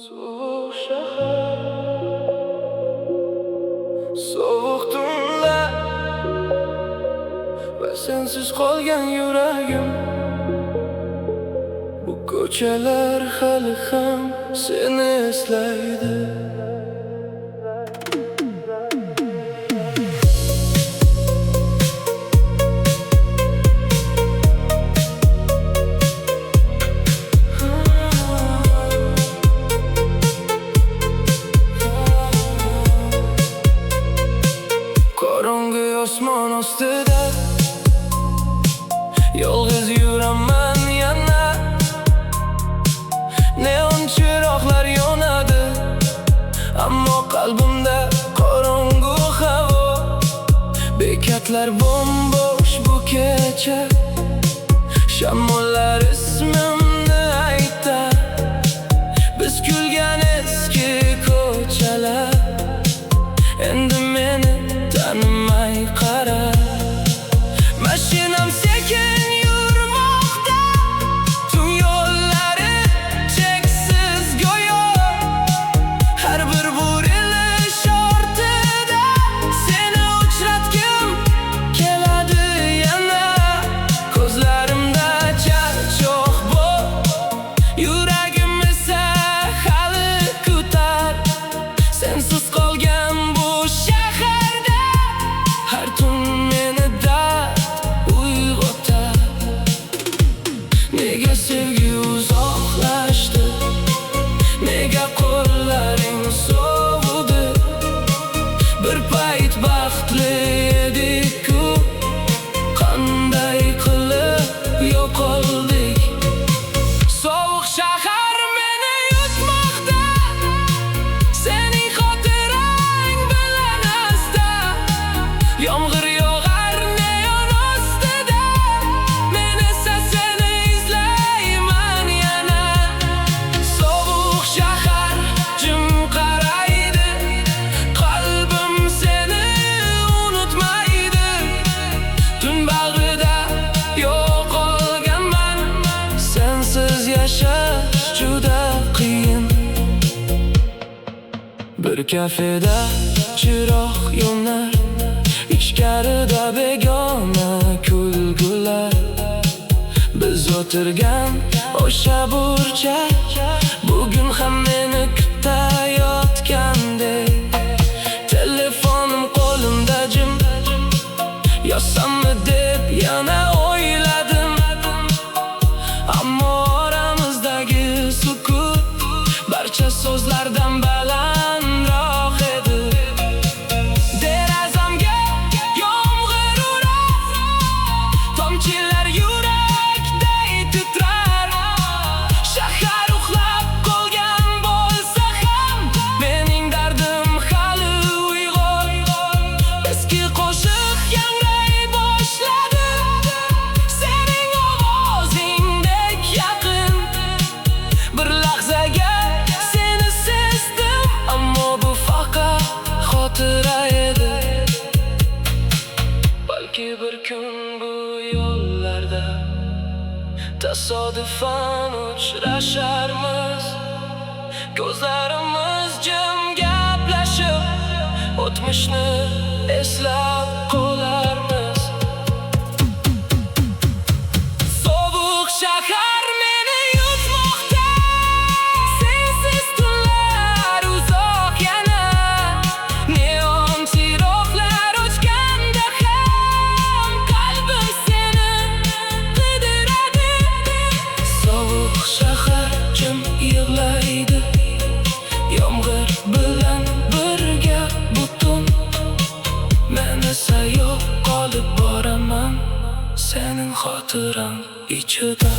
Soğuk shahar, soğuk tunlar va sensiz qolgan yuragim. Bu ko'chalar hali ham seni eslaydi. Qorong'i osmon ostida yolg'iz yuraman yana. Neon chiroqlar yonadi, ammo qalbimda qorong'u havo. Bekatlar bombosh bu kecha, shamollar ismimni aytar. Biz kulgan eski ko'chalar endi meni tanimay qara. Mashinam sekin yurmoqda, tun yo'llari cheksiz go'yo. Har bir burilish ortida seni uchratgim keladi yana. Ko'zlarimda charchoq bor, yuragim esa hali kutar. Sensiz qolgan bu shaharda har tun meni dard uyg'otar. Nega sevgi uzoqlashdi, nega qo'llaring sovudi? Bir payt baxtli edik-ku, qanday qilib yo'qoldik? Sovuq shahar meni yutmoqda, sening xotirang bilan asta. Yomg'ir yog'ar neon ostida, men esa seni izlayman yana. Sovuq shahar jim qaraydi, qalbim seni unutmaydi. Tun bag'rida yo'qolganman, sensiz yashash juda qiyin. Bir kafeda chiroq yonar, ichkarida begona kulgular. Biz o'tirgan o'sha burchak bugun ham meni kutayotgandek. Telefonim qo'limda jim, yozsammi deb yana o'yladim. Ammo oramizdagi sukut barcha so'zlardan balandroq edi. Derazamga yomg'ir urar, tomchilar yurakday titrar. Shahar uxlab qolgan bo'lsa ham mening dardim hali uyg'on. Eski qo'shiq yangray boshladi, sening ovozingdek yaqin. Bir lahzaga seni sezdim, ammo bu faqat xotira edi. Balki bir kun bu yo'llarda tasodifan uchrasharmiz. Ko'zlarimiz jim gaplashib, o'tmishni eslab qolarmiz. Sovuq shahar meni yutmoqda, sensiz tunlar uzoq yana. Neon chiroqlar o'chganda ham qalbim seni qidiradi. Sovuq shahar jim yig'laydi, yomg'ir bilan birga butun. Men esa yo'qolib boraman sening xotirang ichida.